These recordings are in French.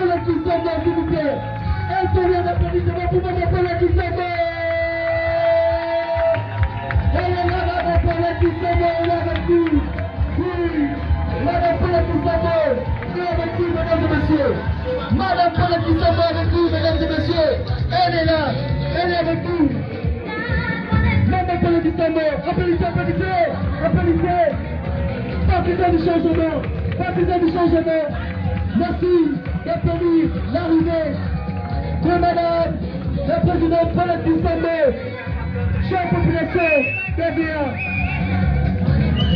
Paula Kisamba, s'il vous plaît. Un tonnerre d'applaudissements pour Madame Paula Kisamba. Elle est là, Madame Paula Kisamba, elle est avec nous. Oui, Madame Paula Kisamba, elle est avec nous, mesdames et messieurs. Madame Paula Kisamba avec nous, mesdames et messieurs. Elle est là, elle est avec nous. Madame Paula Kisamba, applaudissez, applaudissez, applaudissez. Partisans du changement, partisans du changement. Merci d'applaudir l'arrivée de Madame la Présidente Paula Kisamba. Chère population, très bien.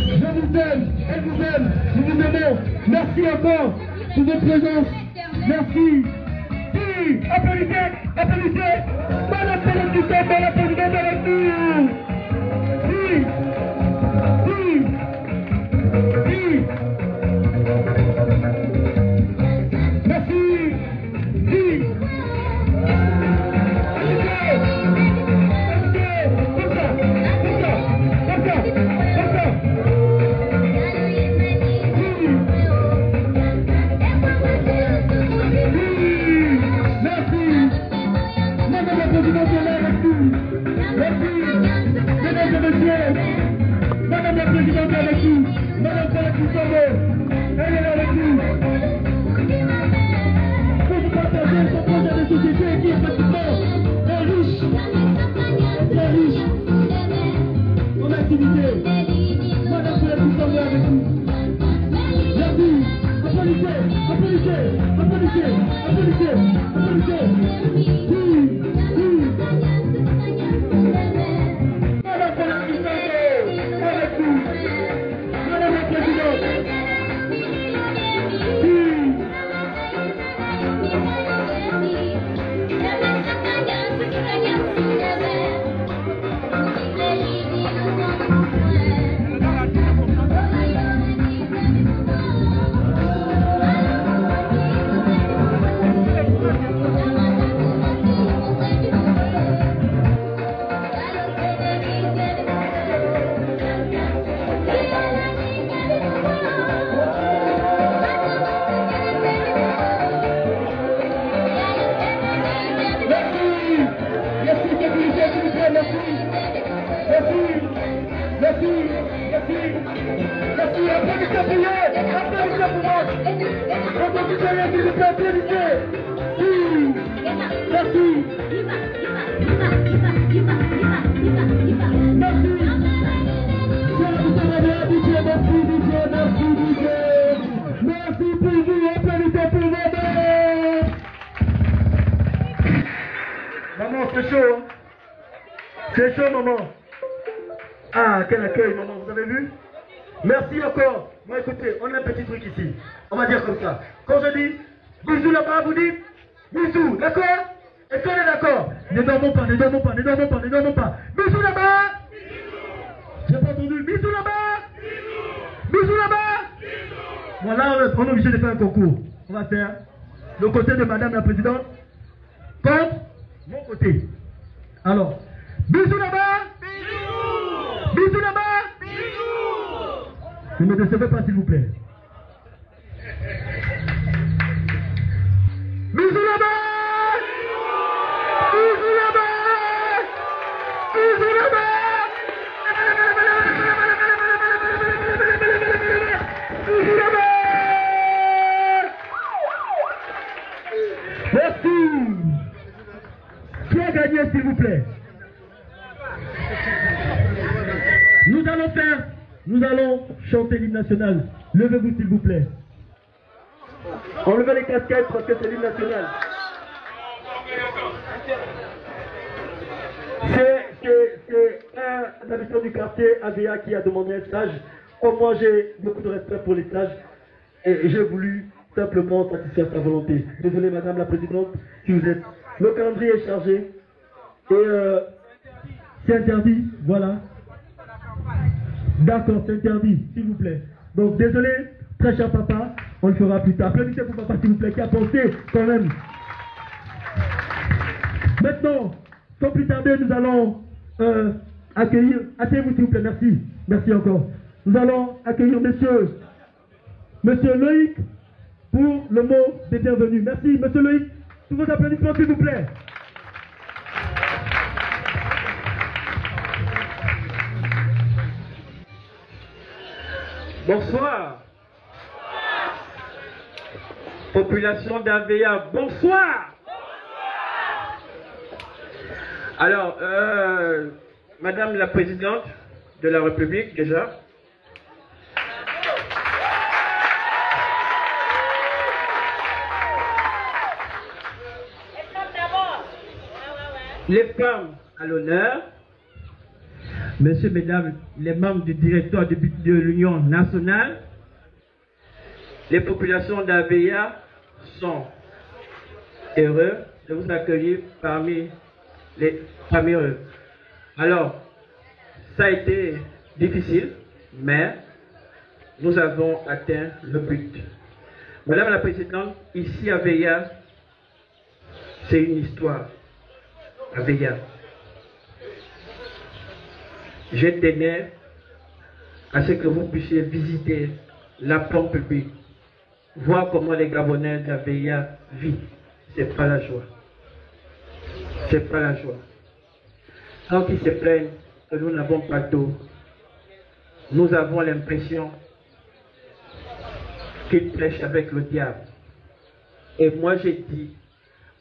Je vous aime, elle vous aime, nous vous aimons. Merci encore pour votre présence. Merci. Oui, applaudissez, applaudissez. Madame Paula Kisamba, la Présidente avec nous. Oui, oui, oui. Merci. Oui. Madame la Présidente est avec nous. Madame Paula Kisamba, elle est là avec nous. Pour vous partager ce projet de société qui est pratiquement très riche en activité. Madame Paula Kisamba est avec nous. Merci. Applaudissez, applaudissez, applaudissez, applaudissez, applaudissez. Oui, oui. Madame Paula Kisamba avec nous. Madame la Présidente. Oui. Maman, c'est chaud, hein? C'est chaud, maman. Ah, quel accueil, maman, vous avez vu? Merci encore. Moi, écoutez, on a un petit truc ici. On va dire comme ça. Quand je dis bisous là-bas, vous dites bisous, d'accord? Est-ce qu'on est d'accord? Ne dormons pas, ne dormons pas, ne dormons pas, ne dormons pas. Bisous là-bas. J'ai pas entendu. Bisous là-bas. Bisous là-bas. Bon, là, on est obligé de faire un concours. On va faire le côté de Madame la Présidente contre mon côté. Alors, bisous là-bas. Bisous. Bisous là-bas. Bisous. Ne me décevez pas, s'il vous plaît. Bisous là-bas. Bisous là-bas. Bisous là-bas. Bisous là-bas. Merci. Qui a gagné, s'il vous plaît? Nous allons chanter l'hymne national. Levez-vous, s'il vous plaît. Enlevez les casquettes parce que c'est l'hymne national. C'est un habitant du quartier AVA qui a demandé un stage. Comme moi, j'ai beaucoup de respect pour les stages. Et j'ai voulu simplement satisfaire sa volonté. Désolé, Madame la Présidente, si vous êtes. Le calendrier est chargé. Et c'est interdit, voilà. D'accord, c'est interdit, s'il vous plaît. Donc, désolé, très cher papa, on le fera plus tard. Applaudissez pour papa, s'il vous plaît, qui a pensé quand même. Maintenant, sans plus tarder, nous allons accueillir. Asseyez-vous, s'il vous plaît, merci. Merci encore. Nous allons accueillir monsieur Loïc pour le mot des bienvenus. Merci, monsieur Loïc. Tous vos applaudissements, s'il vous plaît. Bonsoir. Population d'Aveya, bonsoir. Alors, Madame la Présidente de la République, déjà. Les femmes à l'honneur. Messieurs, Mesdames, les membres du directoire de l'Union nationale, les populations d'Aveya sont heureux de vous accueillir parmi eux. Alors, ça a été difficile, mais nous avons atteint le but. Madame la Présidente, ici à Aveya, c'est une histoire. Aveya. Je tenais à ce que vous puissiez visiter la pompe publique, voir comment les Gabonais d'Aveya vivent. C'est pas la joie. C'est pas la joie. Quand ils se plaignent que nous n'avons pas d'eau, nous avons l'impression qu'ils prêchent avec le diable. Et moi j'ai dit,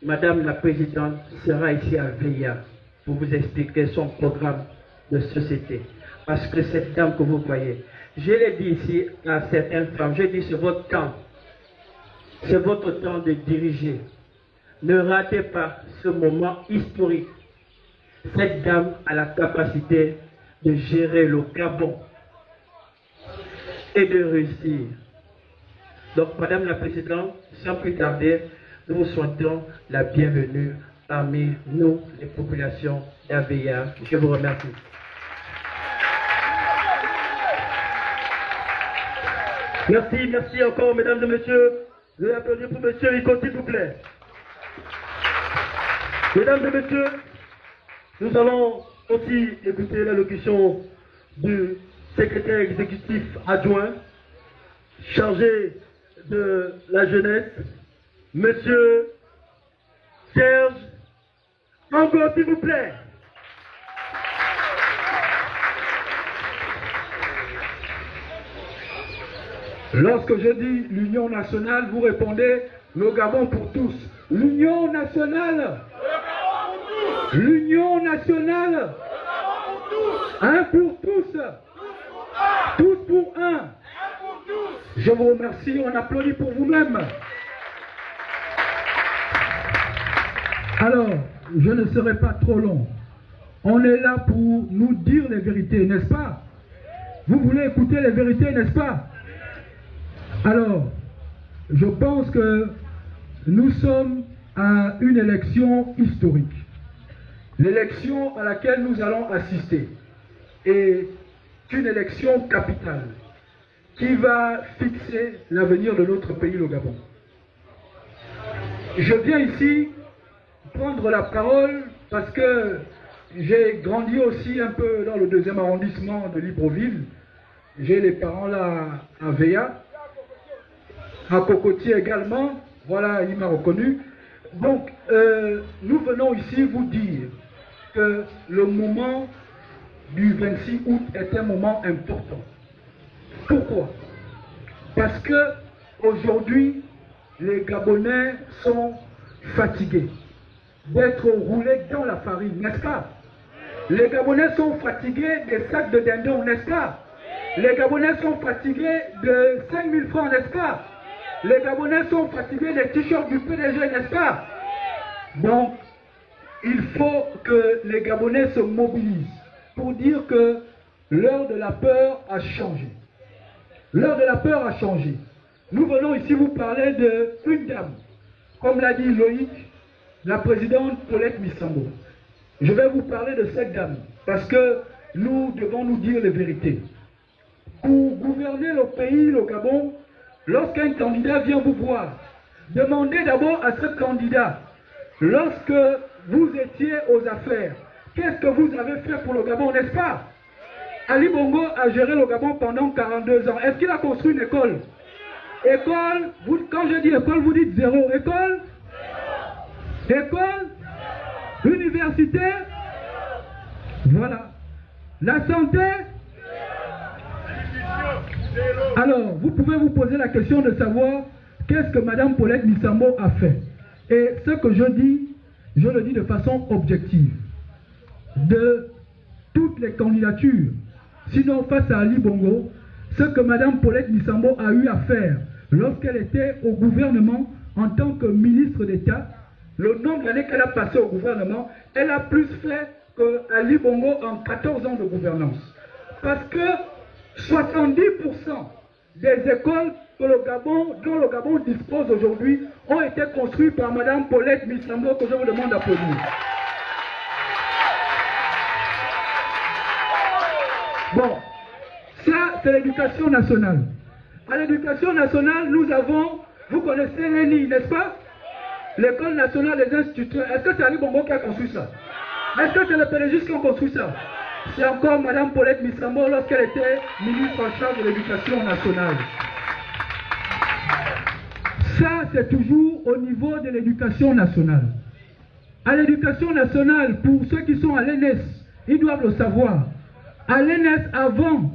Madame la Présidente sera ici à Aveya pour vous expliquer son programme de société. Parce que cette dame que vous voyez, je l'ai dit ici à certaines femmes, j'ai dit c'est votre temps. C'est votre temps de diriger. Ne ratez pas ce moment historique. Cette dame a la capacité de gérer le Gabon et de réussir. Donc, Madame la Présidente, sans plus tarder, nous vous souhaitons la bienvenue parmi nous, les populations d'Aveya. Je vous remercie. Merci, merci encore, mesdames et messieurs. Je vais applaudir pour monsieur Rico, s'il vous plaît. Mesdames et messieurs, nous allons aussi écouter l'allocution du secrétaire exécutif adjoint chargé de la jeunesse, monsieur Serge Ango, s'il vous plaît. Lorsque je dis l'Union nationale, vous répondez le Gabon pour tous. L'Union nationale. L'Union nationale. Un pour tous. Tous pour un. Je vous remercie, on applaudit pour vous-même. Alors, je ne serai pas trop long. On est là pour nous dire les vérités, n'est-ce pas? Vous voulez écouter les vérités, n'est-ce pas? Alors, je pense que nous sommes à une élection historique. L'élection à laquelle nous allons assister est une élection capitale qui va fixer l'avenir de notre pays, le Gabon. Je viens ici prendre la parole parce que j'ai grandi aussi un peu dans le 2e arrondissement de Libreville. J'ai les parents là à Aveya. À Cocotier également, voilà, il m'a reconnu. Donc, nous venons ici vous dire que le moment du 26 août est un moment important. Pourquoi? Parce que aujourd'hui, les Gabonais sont fatigués d'être roulés dans la farine, n'est-ce pas? Les Gabonais sont fatigués des sacs de dindon, n'est-ce pas? Les Gabonais sont fatigués de 5 000 francs, n'est-ce pas? Les Gabonais sont fatigués des t-shirts du PDG, n'est-ce pas? Donc, il faut que les Gabonais se mobilisent pour dire que l'heure de la peur a changé. L'heure de la peur a changé. Nous venons ici vous parler d'une dame, comme l'a dit Loïc, la présidente Paulette Missambo. Je vais vous parler de cette dame, parce que nous devons nous dire les vérités. Pour gouverner le pays, le Gabon, lorsqu'un candidat vient vous voir, demandez d'abord à ce candidat, lorsque vous étiez aux affaires, qu'est-ce que vous avez fait pour le Gabon, n'est-ce pas? Ali Bongo a géré le Gabon pendant 42 ans. Est-ce qu'il a construit une école? École, quand je dis école, vous dites zéro. École? École? Université? Voilà. La santé? Alors, vous pouvez vous poser la question de savoir qu'est-ce que Mme Paulette Misambo a fait. Et ce que je dis, je le dis de façon objective. De toutes les candidatures, sinon face à Ali Bongo, ce que Mme Paulette Misambo a eu à faire lorsqu'elle était au gouvernement en tant que ministre d'État, le nombre d'années qu'elle a passé au gouvernement, elle a plus fait que Ali Bongo en 14 ans de gouvernance. Parce que 70% des écoles que dont le Gabon dispose aujourd'hui ont été construites par Mme Paulette Misambo, que je vous demande d'applaudir. Bon, ça c'est l'éducation nationale. À l'éducation nationale, nous avons, vous connaissez l'ENI, n'est-ce pas? L'École nationale des instituteurs. Est-ce que c'est Ali Bongo qui a construit ça? Est-ce que c'est le PDG qui a construit ça? C'est encore Mme Paulette Misambo lorsqu'elle était ministre en charge de l'éducation nationale. Ça, c'est toujours au niveau de l'éducation nationale. À l'éducation nationale, pour ceux qui sont à l'ENS, ils doivent le savoir. À l'ENS, avant,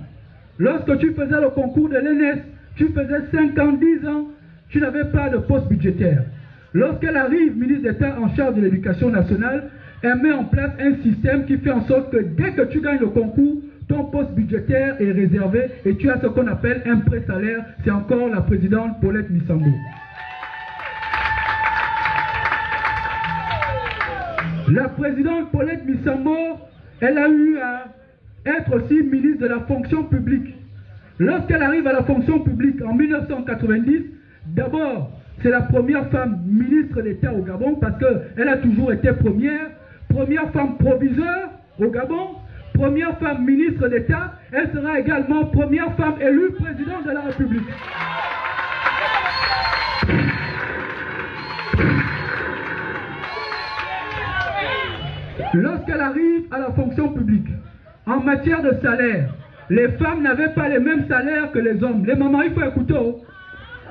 lorsque tu faisais le concours de l'ENS, tu faisais 5 ans, 10 ans, tu n'avais pas de poste budgétaire. Lorsqu'elle arrive, ministre d'État en charge de l'éducation nationale, elle met en place un système qui fait en sorte que dès que tu gagnes le concours, ton poste budgétaire est réservé et tu as ce qu'on appelle un pré-salaire. C'est encore la présidente Paulette Misambo. La présidente Paulette Misambo, elle a eu à être aussi ministre de la fonction publique. Lorsqu'elle arrive à la fonction publique en 1990, d'abord, c'est la première femme ministre d'État au Gabon parce qu'elle a toujours été première femme proviseure au Gabon, première femme ministre d'État, elle sera également première femme élue présidente de la République. Lorsqu'elle arrive à la fonction publique, en matière de salaire, les femmes n'avaient pas les mêmes salaires que les hommes. Les mamans, il faut écouter.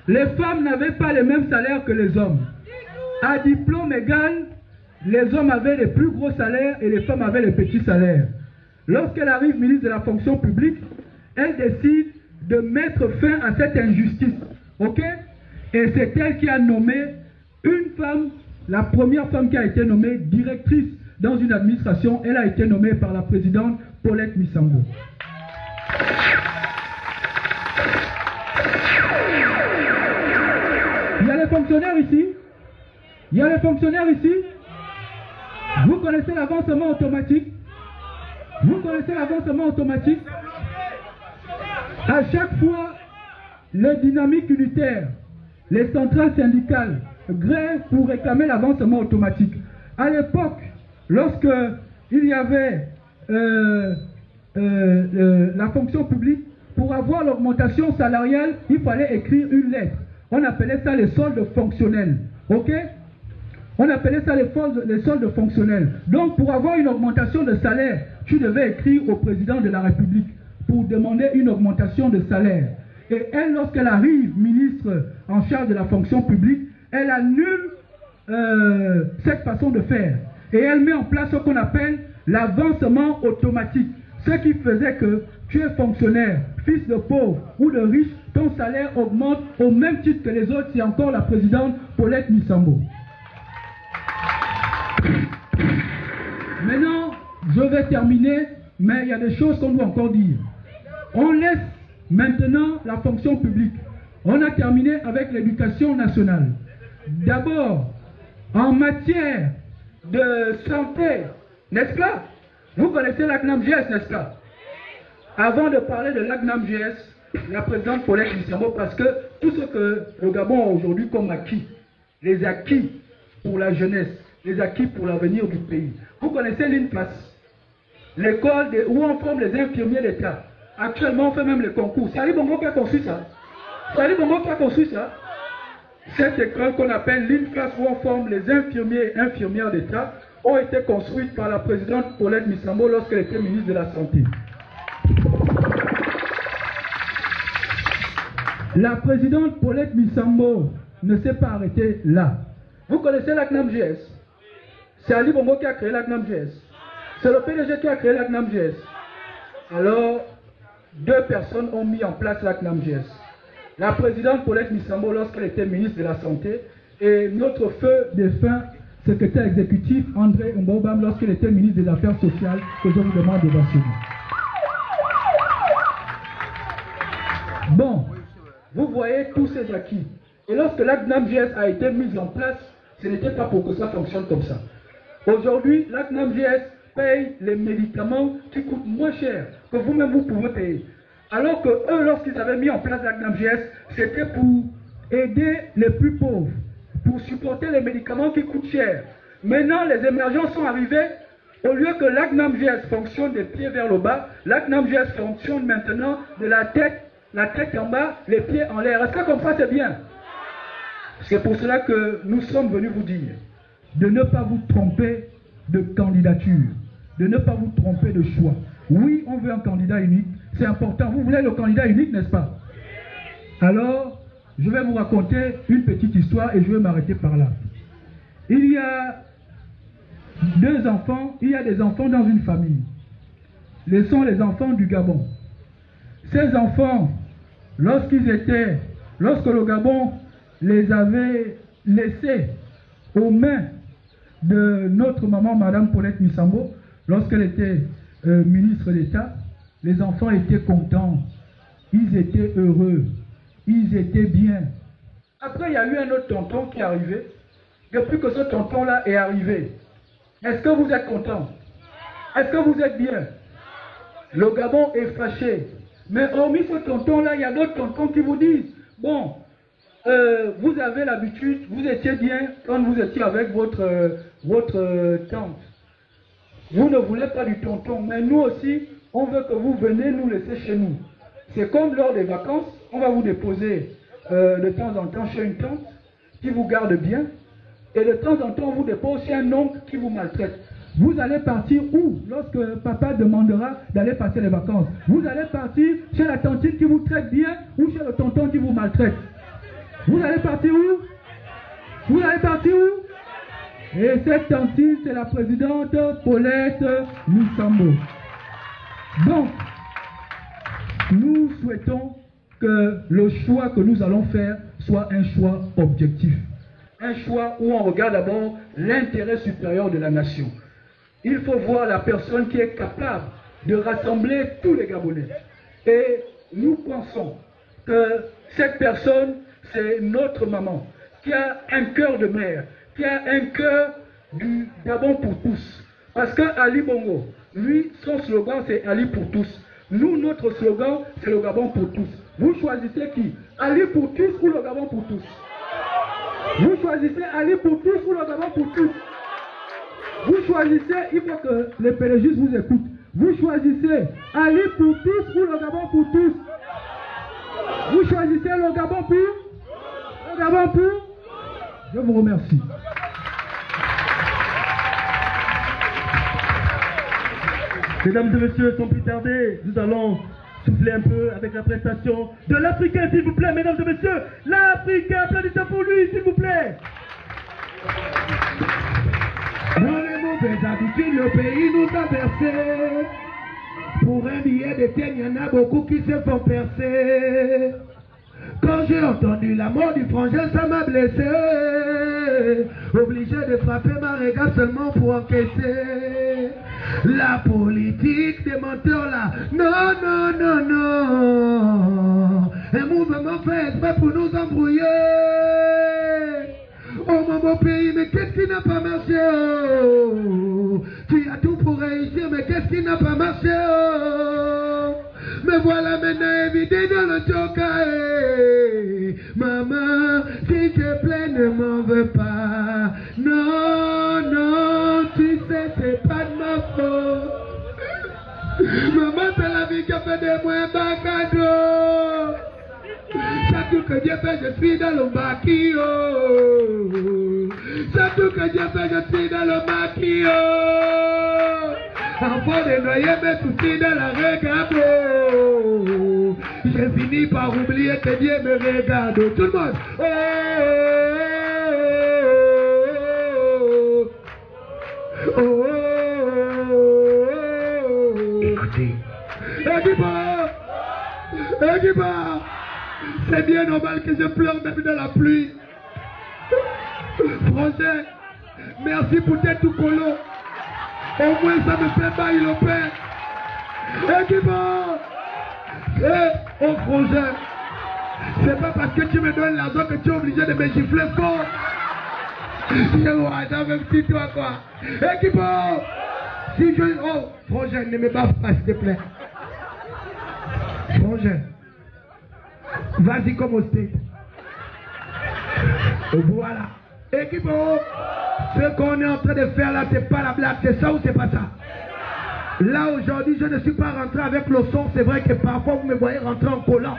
Les femmes n'avaient pas les mêmes salaires que les hommes. À diplôme égal, les hommes avaient les plus gros salaires et les femmes avaient les petits salaires. Lorsqu'elle arrive ministre de la fonction publique, elle décide de mettre fin à cette injustice. Ok? Et c'est elle qui a nommé une femme, la première femme qui a été nommée directrice dans une administration. Elle a été nommée par la présidente Paulette Misambo. Il y a les fonctionnaires ici. Il y a les fonctionnaires ici. Vous connaissez l'avancement automatique. Vous connaissez l'avancement automatique. À chaque fois, les dynamiques unitaires, les centrales syndicales grèvent pour réclamer l'avancement automatique. À l'époque, lorsque il y avait la fonction publique, pour avoir l'augmentation salariale, il fallait écrire une lettre. On appelait ça les soldes fonctionnels. Ok? On appelait ça les soldes fonctionnels. Donc, pour avoir une augmentation de salaire, tu devais écrire au président de la République pour demander une augmentation de salaire. Et elle, lorsqu'elle arrive ministre en charge de la fonction publique, elle annule cette façon de faire. Et elle met en place ce qu'on appelle l'avancement automatique. Ce qui faisait que tu es fonctionnaire, fils de pauvre ou de riche, ton salaire augmente au même titre que les autres. C'est encore la présidente Paulette Misambo. Maintenant, je vais terminer, mais il y a des choses qu'on doit encore dire. On laisse maintenant la fonction publique. On a terminé avec l'éducation nationale. D'abord, en matière de santé, n'est-ce pas? Vous connaissez l'ACNAM-GS, n'est-ce pas? Avant de parler de l'ACNAM-GS, la présidente Paulette Misambo, parce que tout ce que le Gabon a aujourd'hui comme acquis, les acquis pour la jeunesse, les acquis pour l'avenir du pays. Vous connaissez l'INPAS, l'école où on forme les infirmiers d'État. Actuellement, on fait même les concours. C'est Ali Bongo qui a construit ça. C'est Ali Bongo qui a construit ça. Cette école qu'on appelle l'INPAS, où on forme les infirmiers et infirmières d'État, ont été construites par la présidente Paulette Misambo lorsqu'elle était ministre de la Santé. La présidente Paulette Misambo ne s'est pas arrêtée là. Vous connaissez la CNAMGS? C'est Ali Bongo qui a créé la CNAMGS. C'est le PDG qui a créé la CNAMGS. Alors, deux personnes ont mis en place la CNAMGS. La présidente Paulette Misambo lorsqu'elle était ministre de la Santé et notre feu défunt secrétaire exécutif André Mbobam lorsqu'il était ministre des Affaires sociales que je vous demande de rassurer. Bon, vous voyez tous ces acquis. Et lorsque la CNAMGS a été mise en place, ce n'était pas pour que ça fonctionne comme ça. Aujourd'hui, la CNAMGS paye les médicaments qui coûtent moins cher que vous-même vous pouvez payer. Alors que eux, lorsqu'ils avaient mis en place la CNAMGS, c'était pour aider les plus pauvres, pour supporter les médicaments qui coûtent cher. Maintenant, les émergents sont arrivés. Au lieu que la CNAMGS fonctionne des pieds vers le bas, la CNAMGS fonctionne maintenant de la tête en bas, les pieds en l'air. Est-ce que comme ça c'est bien? C'est pour cela que nous sommes venus vous dire de ne pas vous tromper de candidature, de ne pas vous tromper de choix. Oui, on veut un candidat unique, c'est important. Vous voulez le candidat unique, n'est-ce pas? Alors, je vais vous raconter une petite histoire et je vais m'arrêter par là. Il y a des enfants dans une famille. Ce sont les enfants du Gabon. Ces enfants, lorsque le Gabon les avait laissés aux mains de notre maman, Madame Paulette Misambo, lorsqu'elle était ministre d'État, les enfants étaient contents, ils étaient heureux, ils étaient bien. Après, il y a eu un autre tonton qui est arrivé. Depuis que ce tonton-là est arrivé, est-ce que vous êtes content? Est-ce que vous êtes bien? Le Gabon est fâché. Mais hormis ce tonton-là, il y a d'autres tontons qui vous disent, bon, vous avez l'habitude, vous étiez bien quand vous étiez avec votre tante. Vous ne voulez pas du tonton, mais nous aussi, on veut que vous venez nous laisser chez nous. C'est comme lors des vacances, on va vous déposer de temps en temps chez une tante qui vous garde bien, et de temps en temps, on vous dépose chez un oncle qui vous maltraite. Vous allez partir où lorsque papa demandera d'aller passer les vacances? Vous allez partir chez la tantine qui vous traite bien ou chez le tonton qui vous maltraite? Vous allez partir où? Vous allez partir où? Et cette tantine, c'est la présidente Paulette Misambo. Donc, nous souhaitons que le choix que nous allons faire soit un choix objectif. Un choix où on regarde d'abord l'intérêt supérieur de la nation. Il faut voir la personne qui est capable de rassembler tous les Gabonais. Et nous pensons que cette personne, c'est notre maman, qui a un cœur de mère, qui a un cœur du Gabon pour tous. Parce que Ali Bongo, lui, son slogan, c'est Ali pour tous. Nous, notre slogan, c'est le Gabon pour tous. Vous choisissez qui? Ali pour tous ou le Gabon pour tous? Vous choisissez Ali pour tous ou le Gabon pour tous? Vous choisissez, il faut que les pédagogistes vous écoutent. Vous choisissez Ali pour tous ou le Gabon pour tous? Vous choisissez le Gabon pour? Le Gabon pour? Je vous remercie. Mesdames et messieurs, sans plus tarder, nous allons souffler un peu avec la prestation de l'Africain, s'il vous plaît, mesdames et messieurs. L'Africain, applaudissez pour lui, s'il vous plaît. Dans les mauvaises habitudes, le pays nous a versé. Pour un billet de thème, il y en a beaucoup qui se font percer. Quand j'ai entendu la mort du frangin, ça m'a blessé. Obligé de frapper ma régate seulement pour encaisser. La politique des menteurs là, non, non, non, non. Un mouvement fait exprès pour nous embrouiller. Oh mon beau pays, mais qu'est-ce qui n'a pas marché? Oh, tu as tout pour réussir, mais qu'est-ce qui n'a pas marché? Oh, me voilà maintenant évité dans le joker. Maman, s'il te plaît, ne m'en veux pas. Non, non, tu sais, c'est pas de ma faute. Maman, c'est la vie qui a fait de moi un bas cadeau. Chaque jour que Dieu fait, je suis dans le maquillot. Chaque jour que Dieu fait, je suis dans le maquillot. Enfant de noyer mes soucis dans la regabo. J'ai fini par oublier que Dieu me regarde. Tout le monde. Écoutez. Egiba, c'est bien normal que je pleure même dans la pluie. Frangin, merci pour tes tout colo. Au moins ça me fait bailler le père. Egiba, oh Frangin, c'est pas parce que tu me donnes l'argent que tu es obligé de me gifler fort. Attends, même si toi quoi. Egiba, si je... Oh, Frangin, ne me baffe pas s'il te plaît. Frangin, vas-y comme au state. Voilà. Équipe, ce qu'on est en train de faire là, c'est pas la blague, c'est ça ou c'est pas ça? Là aujourd'hui, je ne suis pas rentré avec le son, c'est vrai que parfois vous me voyez rentrer en collant.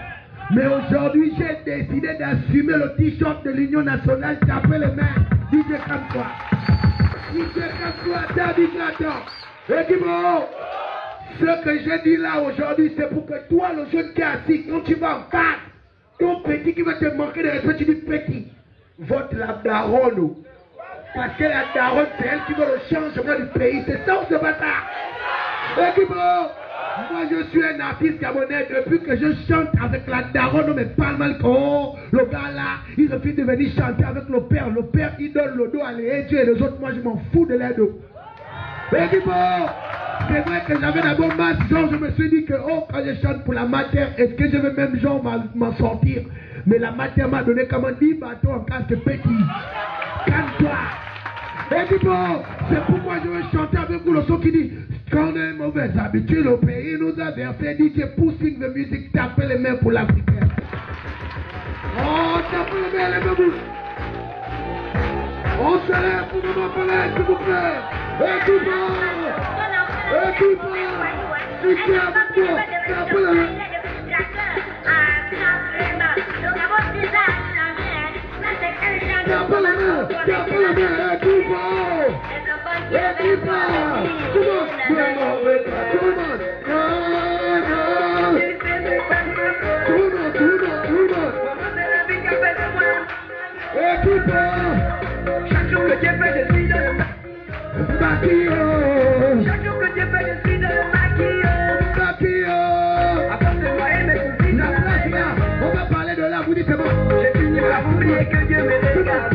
Mais aujourd'hui, j'ai décidé d'assumer le t-shirt de l'Union nationale, taper les mains. DJ calme-toi. DJ calme-toi, David Nathan. Équipe, ce que j'ai dit là aujourd'hui, c'est pour que toi, le jeune qui est assis, quand tu vas en face, ton petit qui va te manquer de respect, tu dis petit, vote la daronne. Parce que la daronne, c'est elle qui veut le changement du pays. C'est ça ou c'est pas ça? Équipe, moi je suis un artiste gabonais. Depuis que je chante avec la daronne, on me parle mal qu'on le gars là, il refuse de venir chanter avec le père. Le père, il donne le dos à l'aider et les autres, moi je m'en fous de l'aide. Équipe, c'est vrai que j'avais d'abord masse, genre je me suis dit que oh, quand je chante pour la matière, est-ce que je vais même genre m'en sortir? Mais la matière m'a donné comme 10 bateaux en casque petit. Calme-toi. Et puis bon, c'est pourquoi je vais chanter avec vous le son qui dit qu'on a une mauvaise habitude, le pays nous a versé, DJ poussing de musique, tapez les mains pour l'Africain. Oh, tapez les mains, les mains. On se lève pour me m'appeler, s'il vous plaît. Et puis bon. Et puis bon. Je suis avec toi. Tapez les mains. Chaque jour que Dieu fait, je suis dans le maquillot. Chaque jour que Dieu fait, je suis dans le maquillot. Apporte moi et mes copines. La place là, on va parler de là, vous dites c'est bon. J'ai fini par oublier que Dieu me regarde.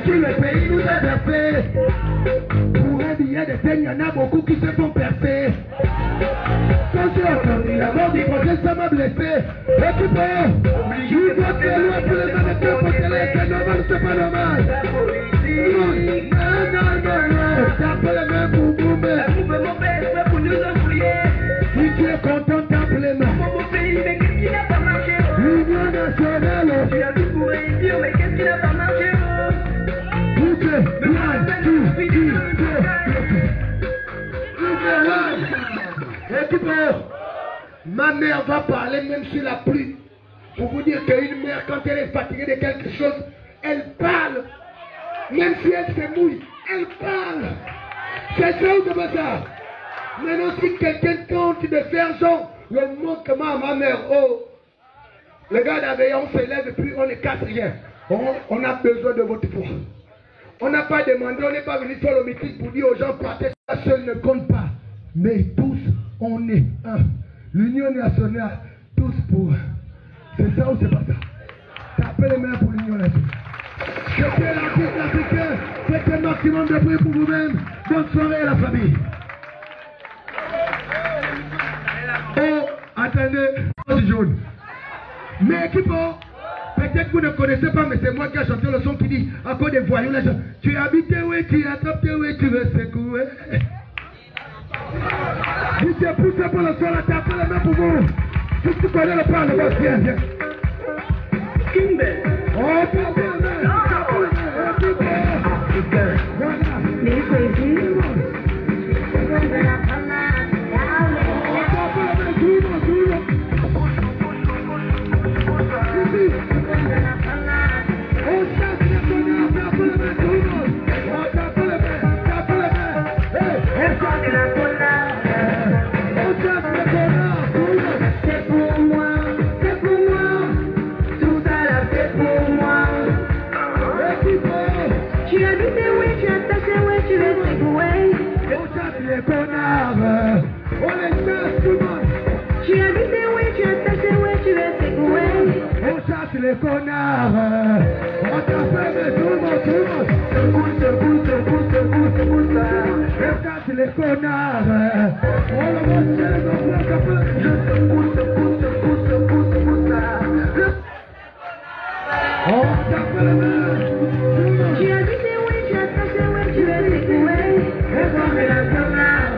Le pays nous a versé. Pour un billet de peine, il y en a beaucoup qui se font percer. Quand j'ai entendu la mort du projet, ça m'a blessé. Et tu peux, je dois te louer pour les mannequins pour télé. C'est normal, c'est pas normal. Non. Tape les mains pour boumer. Mon père, c'est pour nous embrouiller. Si tu es content, tape les mains. Mon pays, mais qu'est-ce qui n'a pas marché? L'Union nationale. Tu as tout pour réussir, mais qu'est-ce qui n'a pas marché? Ma mère va parler même sur la pluie. Pour vous dire qu'une mère, quand elle est fatiguée de quelque chose, elle parle. Même si elle se mouille, elle parle. C'est ça ou c'est pas ça? Maintenant, si quelqu'un tente de faire genre le manquement à ma mère, oh, le gars d'Aveillon, on s'élève et puis on ne casse rien. On a besoin de votre foi. On n'a pas demandé, on n'est pas venu sur le meeting pour dire aux gens partez, ça seul ne compte pas. Mais tous, on est un. L'Union nationale, tous pour un. C'est ça ou c'est pas ça? Tapez les mains pour l'Union nationale. C'était l'artiste africain. Faites un maximum de bruit pour vous-même. Bonne soirée à la famille. Oh, attendez, c'est jaune. Mais qui peut? Peut-être que vous ne connaissez pas, mais c'est moi qui ai chanté le son qui dit à cause des voyous, les gens. Tu habites où tu attrapes où tu veux secouer. Si tu es poussé pour le sol, tape les mains pour vous. Si tu connais le plan, le boss, viens. Kimber. Oh, tape les mains. Mais c'est casse les connards. On t'appelle tout le monde. On casse les connards. On le monte, on t'appelle. Tu as dit c'est oui, tu as caché oui, tu as dit c'est oui. Et comme il a fait mal.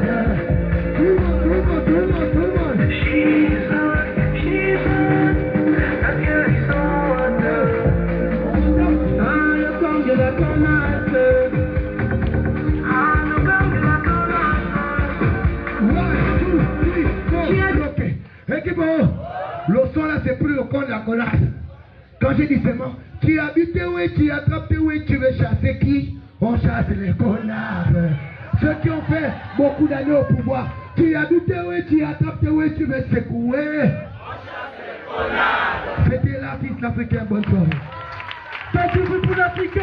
Tout le monde. She's on, that girl is on. Ah, le camp de la tomate. Ah, le camp de la tomate. Équipe, le son là c'est pour le compte de la connasse. Quand j'ai dit seulement, tu habites où et tu attrapes où et tu veux chasser qui? On chasse les connards. Ceux qui ont fait beaucoup d'années au pouvoir. Tu habites où et tu attrapes où et tu veux secouer. On chasse les connards. C'était l'artiste africain, bonne soirée. Merci beaucoup l'Afrique.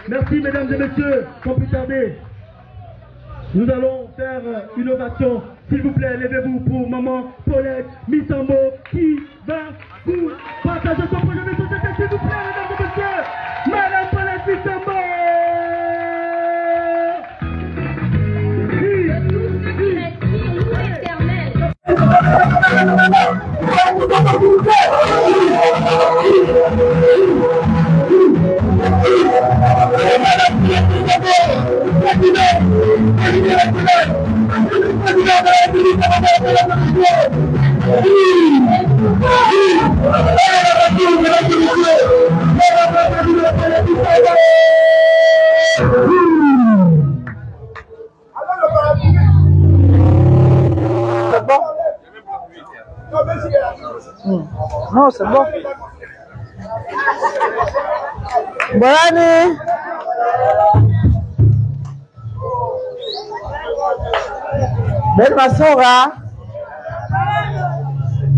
Merci mesdames et messieurs, sans plus tarder. Nous allons faire une ovation. S'il vous plaît, levez-vous pour maman Paulette Missambo qui va vous partager son projet de société. S'il vous plaît, mesdames et messieurs, madame Paulette Missambo. Non, c'est bon. Bonne année. Belle Masora.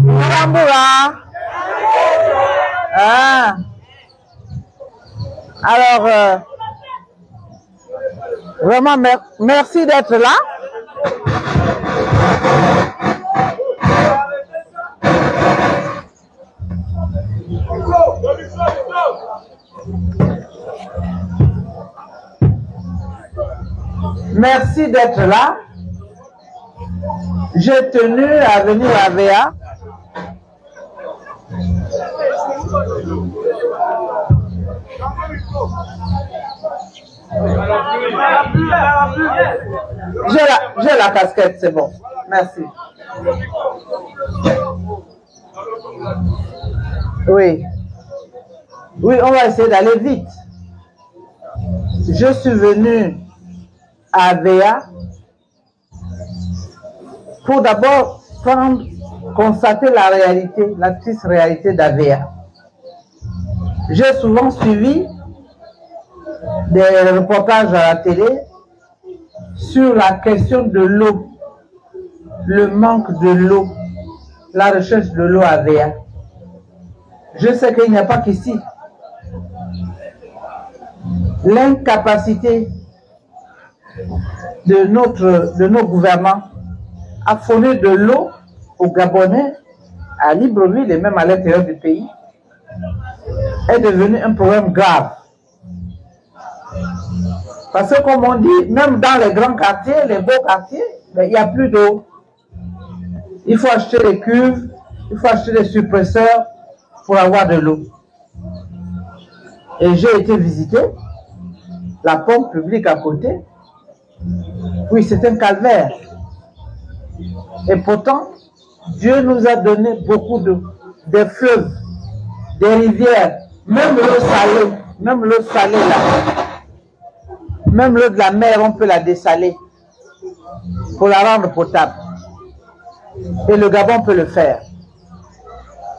Marambura. Ah. Alors, vraiment, merci d'être là. Merci d'être là. J'ai tenu à venir à VA. J'ai la casquette, c'est bon. Merci. Oui. Oui, on va essayer d'aller vite. Je suis venu à VA pour d'abord constater la réalité, la triste réalité d'AVA. J'ai souvent suivi des reportages à la télé sur la question de l'eau, le manque de l'eau, la recherche de l'eau à VA. Je sais qu'il n'y a pas qu'ici. L'incapacité de nos gouvernants à fournir de l'eau aux Gabonais, à Libreville et même à l'intérieur du pays, est devenu un problème grave. Parce que comme on dit, même dans les grands quartiers, les beaux quartiers, il n'y a plus d'eau. Il faut acheter des cuves, il faut acheter des suppresseurs pour avoir de l'eau. Et j'ai été visiter la pompe publique à côté. Oui, c'est un calvaire. Et pourtant, Dieu nous a donné beaucoup d'eau, des fleuves, des rivières, même l'eau salée là. Même l'eau de la mer, on peut la dessaler pour la rendre potable. Et le Gabon peut le faire.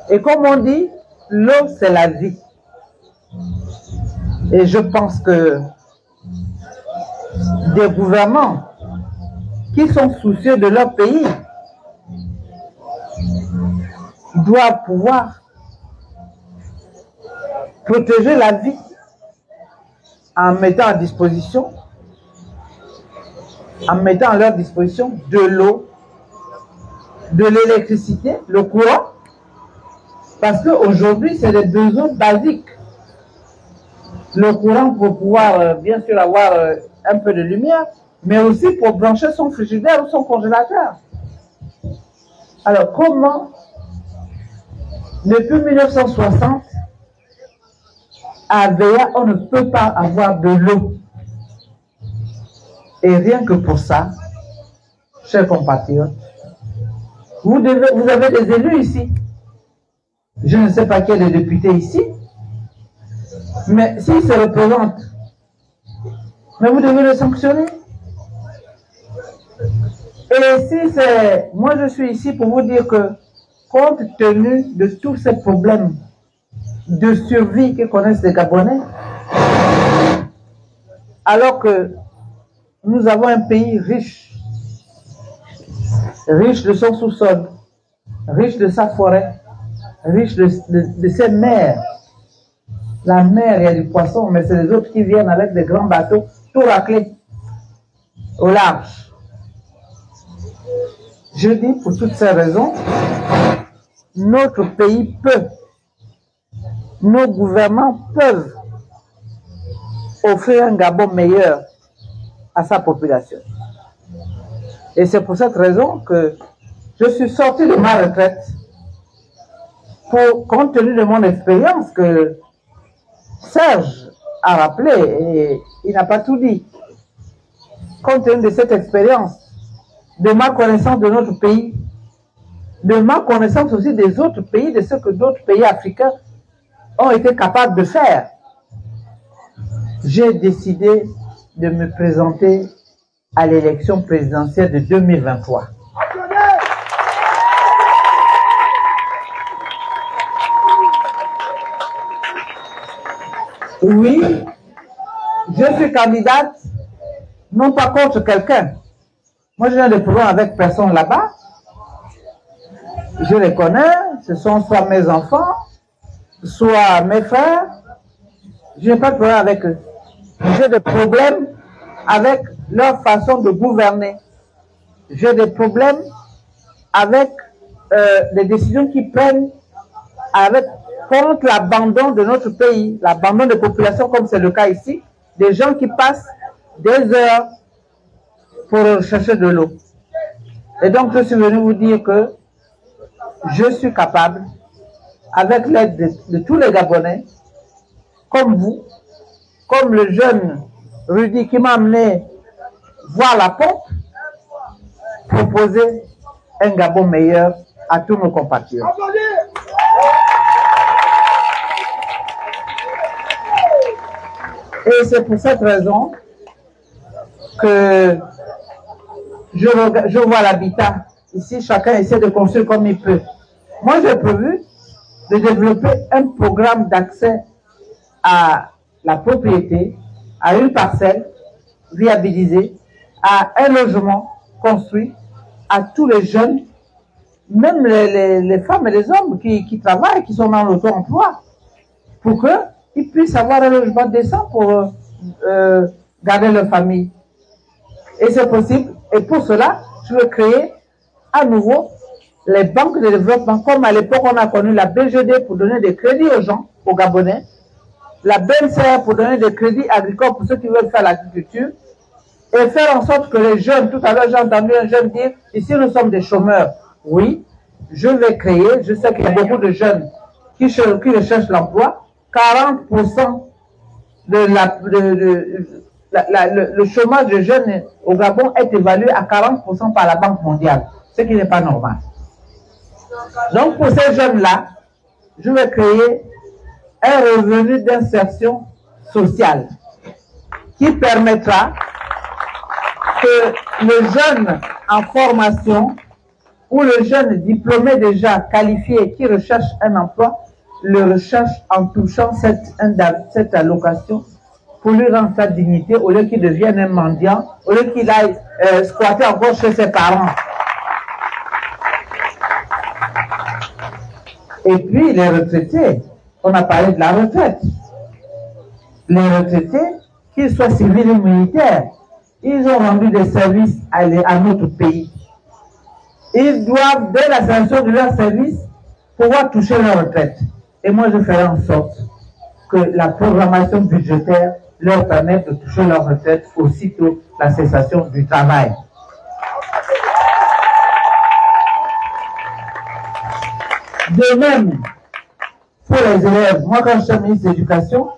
Et comme on dit, l'eau c'est la vie. Et je pense que des gouvernements qui sont soucieux de leur pays doivent pouvoir protéger la vie en mettant à disposition, en mettant à leur disposition de l'eau, de l'électricité, le courant, Parce qu'aujourd'hui, c'est des besoins basiques. Le courant pour pouvoir, bien sûr, avoir un peu de lumière, mais aussi pour brancher son frigidaire ou son congélateur. Alors, comment, depuis 1960, à Veya, on ne peut pas avoir de l'eau? Et rien que pour ça, chers compatriotes, vous avez des élus ici. Je ne sais pas qui est le député ici, mais s'il se représente, mais vous devez le sanctionner. Et si c'est... Moi, je suis ici pour vous dire que, compte tenu de tous ces problèmes de survie que connaissent les Gabonais, alors que nous avons un pays riche, riche de son sous-sol, riche de sa forêt, riche de ses mers. La mer, il y a du poisson, mais c'est les autres qui viennent avec des grands bateaux, tout raclés, au large. Je dis, pour toutes ces raisons, notre pays peut, nos gouvernements peuvent offrir un Gabon meilleur à sa population. Et c'est pour cette raison que je suis sorti de ma retraite pour, compte tenu de mon expérience que Serge a rappelé, et il n'a pas tout dit, compte tenu de cette expérience, de ma connaissance de notre pays, de ma connaissance aussi des autres pays, de ce que d'autres pays africains ont été capables de faire, j'ai décidé de me présenter à l'élection présidentielle de 2023. Oui, je suis candidate, non pas contre quelqu'un. Moi, je n'ai de problème avec personne là-bas. Je les connais, ce sont soit mes enfants, soit mes frères. Je n'ai pas de problème avec eux. J'ai des problèmes avec leur façon de gouverner. J'ai des problèmes avec les décisions qu'ils prennent contre l'abandon de notre pays, l'abandon des populations, comme c'est le cas ici, des gens qui passent des heures pour chercher de l'eau. Et donc, je suis venu vous dire que je suis capable, avec l'aide de tous les Gabonais, comme vous, comme le jeune Rudy qui m'a amené voir la pompe, proposer un Gabon meilleur à tous nos compatriotes. Et c'est pour cette raison que je vois l'habitat. Ici, chacun essaie de construire comme il peut. Moi, j'ai prévu de développer un programme d'accès à la propriété, à une parcelle viabilisée, à un logement construit, à tous les jeunes, même les femmes et les hommes qui travaillent, qui sont dans l'auto-emploi, pour qu'ils puissent avoir un logement décent pour garder leur famille. Et c'est possible. Et pour cela, je veux créer à nouveau les banques de développement, comme à l'époque on a connu la BGD pour donner des crédits aux gens, aux Gabonais, la BNCR pour donner des crédits agricoles pour ceux qui veulent faire l'agriculture, et faire en sorte que les jeunes, tout à l'heure j'ai entendu un jeune dire, ici nous sommes des chômeurs. Oui, je vais créer, je sais qu'il y a beaucoup de jeunes qui recherchent l'emploi, 40% le chômage de jeunes au Gabon est évalué à 40% par la Banque mondiale, ce qui n'est pas normal. Donc pour ces jeunes-là, je vais créer un revenu d'insertion sociale qui permettra que le jeune en formation ou le jeune diplômé déjà qualifié qui recherche un emploi le recherche en touchant cette allocation pour lui rendre sa dignité au lieu qu'il devienne un mendiant, au lieu qu'il aille squatter encore chez ses parents. Et puis les retraités, on a parlé de la retraite. Les retraités, qu'ils soient civils ou militaires, ils ont rendu des services à notre pays. Ils doivent, dès la cessation de leur service, pouvoir toucher leur retraite. Et moi, je ferai en sorte que la programmation budgétaire leur permette de toucher leur retraite aussitôt la cessation du travail. De même, pour les élèves, moi quand j'étais ministre de l'Éducation,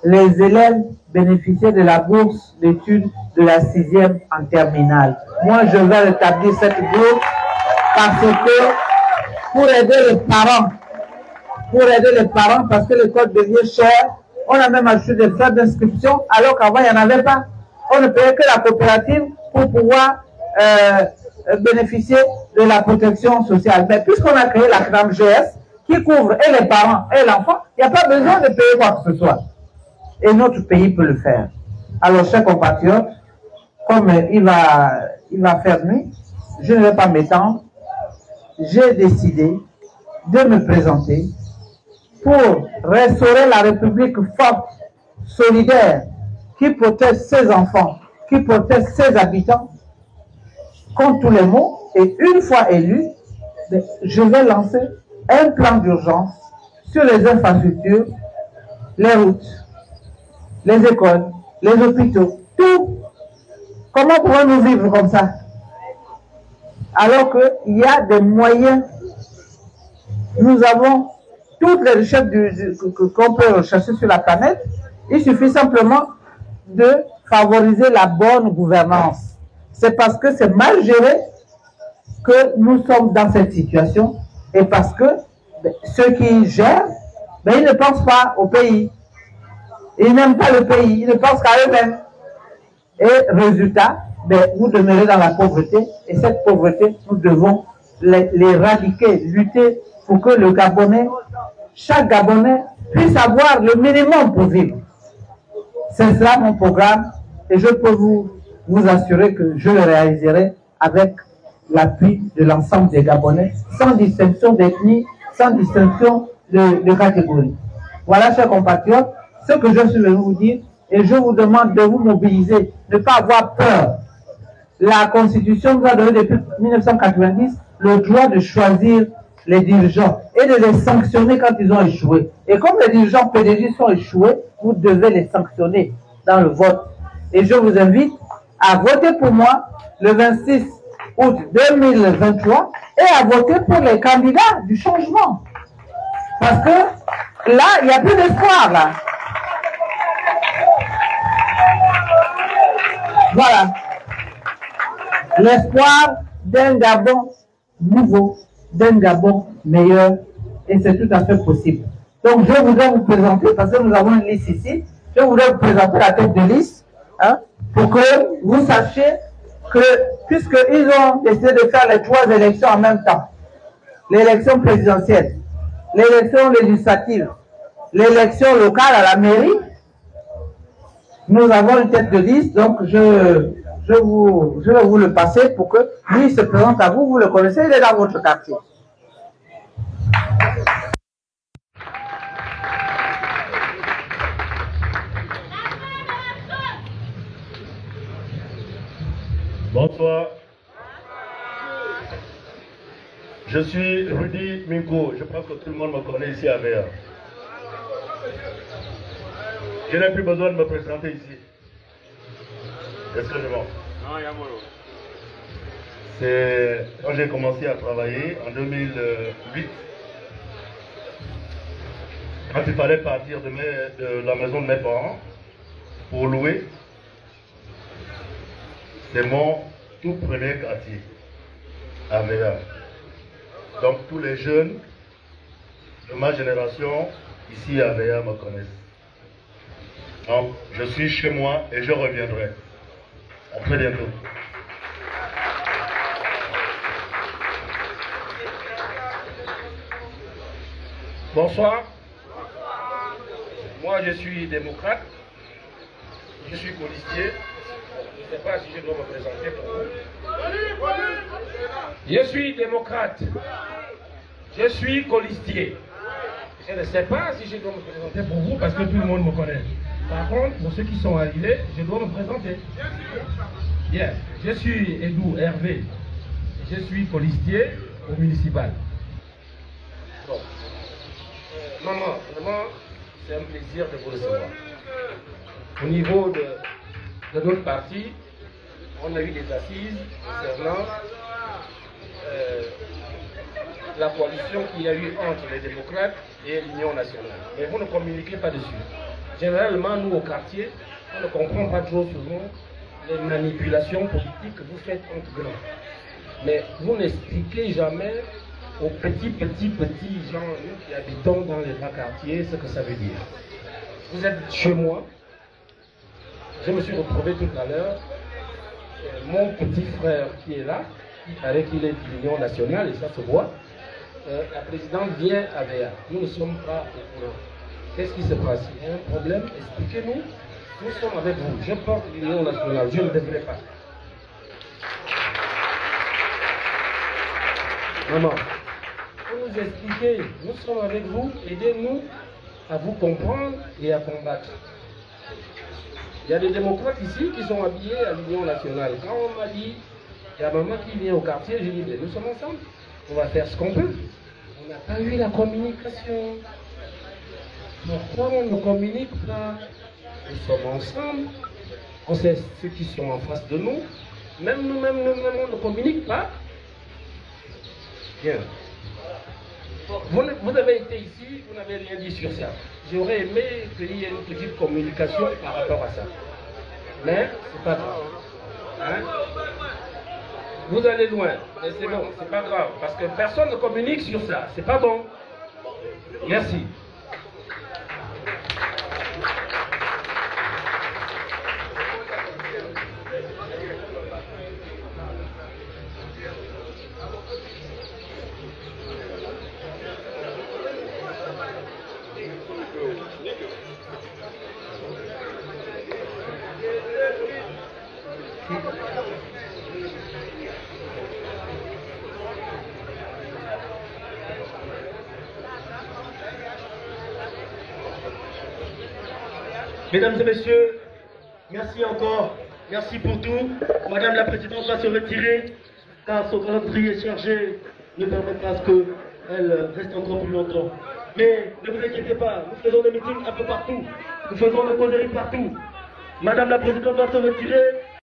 les élèves bénéficiaient de la bourse d'études de la 6e en terminale. Moi, je vais rétablir cette bourse parce que pour aider les parents, parce que l'école devient chère, on a même ajouté des frais d'inscription, alors qu'avant, il n'y en avait pas. On ne payait que la coopérative pour pouvoir bénéficier de la protection sociale. Mais puisqu'on a créé la CNAMGS, qui couvre et les parents et l'enfant, il n'y a pas besoin de payer quoi que ce soit. Et notre pays peut le faire. Alors, chers compatriotes, comme il va faire nuit, je ne vais pas m'étendre. J'ai décidé de me présenter pour restaurer la République forte, solidaire, qui protège ses enfants, qui protège ses habitants contre tous les maux. Et une fois élu, je vais lancer un plan d'urgence sur les infrastructures, les routes, les écoles, les hôpitaux, tout. Comment pouvons-nous vivre comme ça? Alors qu'il y a des moyens. Nous avons toutes les richesses qu'on peut rechercher sur la planète. Il suffit simplement de favoriser la bonne gouvernance. C'est parce que c'est mal géré que nous sommes dans cette situation et parce que ceux qui gèrent, ils ne pensent pas au pays. Ils n'aiment pas le pays, ils ne pensent qu'à eux-mêmes. Et résultat, vous demeurez dans la pauvreté et cette pauvreté, nous devons l'éradiquer, lutter pour que le Gabonais, chaque Gabonais puisse avoir le minimum pour vivre. C'est cela mon programme et je peux vous assurer que je le réaliserai avec l'appui de l'ensemble des Gabonais, sans distinction d'ethnie, sans distinction de catégorie. Voilà, chers compatriotes, ce que je suis venu vous dire et je vous demande de vous mobiliser, ne pas avoir peur. La Constitution nous a donné depuis 1990 le droit de choisir les dirigeants et de les sanctionner quand ils ont échoué. Et comme les dirigeants PDG sont échoués, vous devez les sanctionner dans le vote. Et je vous invite à voter pour moi le 26 août 2023 et à voter pour les candidats du changement. Parce que là, il n'y a plus d'espoir là. Voilà. L'espoir d'un Gabon nouveau, d'un Gabon meilleur, et c'est tout à fait possible. Donc je voudrais vous présenter, parce que nous avons une liste ici, je voudrais vous présenter la tête de liste, pour que vous sachiez que, puisqu'ils ont décidé de faire les 3 élections en même temps, l'élection présidentielle, l'élection législative, l'élection locale à la mairie, nous avons une tête de liste, donc je vais vous le passer pour que lui se présente à vous, vous le connaissez, il est dans votre quartier. Bonsoir. Je suis Rudy Minko. Je pense que tout le monde me connaît ici à Véa. Je n'ai plus besoin de me présenter ici. Est-ce que je monte? Non, il y a C'est quand j'ai commencé à travailler en 2008. Quand il fallait partir de la maison de mes parents pour louer. C'est mon tout premier quartier à Véa. Donc tous les jeunes de ma génération ici à Véa me connaissent. Donc je suis chez moi et je reviendrai. À très bientôt. Bonsoir. Moi je suis démocrate. Je suis colistier. Je ne sais pas si je dois me présenter pour vous. Je suis démocrate. Je suis colistier. Je ne sais pas si je dois me présenter pour vous parce que tout le monde me connaît. Par contre, pour ceux qui sont arrivés, je dois me présenter. Bien. Je suis Edou Hervé. Je suis colistier au municipal. Bon. Maman, vraiment, c'est un plaisir de vous recevoir. Au niveau de notre parti, on a eu des assises concernant la coalition qu'il y a eu entre les démocrates et l'Union nationale. Mais vous ne communiquez pas dessus. Généralement, nous, au quartier, on ne comprend pas trop souvent les manipulations politiques que vous faites entre grands. Mais vous n'expliquez jamais aux petits gens, nous qui habitons dans les grands quartiers, ce que ça veut dire. Vous êtes chez moi. Je me suis retrouvé tout à l'heure. Mon petit frère qui est là, il paraît qu'il est de l'Union nationale et ça se voit. La présidente vient à VA. Nous ne sommes pas au courant. Qu'est-ce qui se passe? Il y a un problème? Expliquez-nous. Nous sommes avec vous. Je porte l'Union nationale. Je ne devrais pas. Maman, vous nous expliquez. Nous sommes avec vous. Aidez-nous à vous comprendre et à combattre. Il y a des démocrates ici qui sont habillés à l'Union nationale. Quand on m'a dit, il y a maman qui vient au quartier, j'ai dit, nous sommes ensemble. On va faire ce qu'on peut. On n'a pas eu la communication. Pourquoi on ne communique pas? Nous sommes ensemble. On sait ceux qui sont en face de nous. Même nous-mêmes, on ne communique pas. Bien. Vous avez été ici, vous n'avez rien dit sur ça. J'aurais aimé qu'il y ait une petite communication par rapport à ça. Mais c'est pas grave. Hein? Vous allez loin, mais c'est bon, c'est pas grave. Parce que personne ne communique sur ça. C'est pas bon. Merci. Mesdames et messieurs, merci encore. Merci pour tout. Madame la Présidente va se retirer car son calendrier est chargé ne permet pas qu'elle reste encore plus longtemps. Mais ne vous inquiétez pas, nous faisons des meetings un peu partout. Nous faisons des causeries partout. Madame la Présidente va se retirer.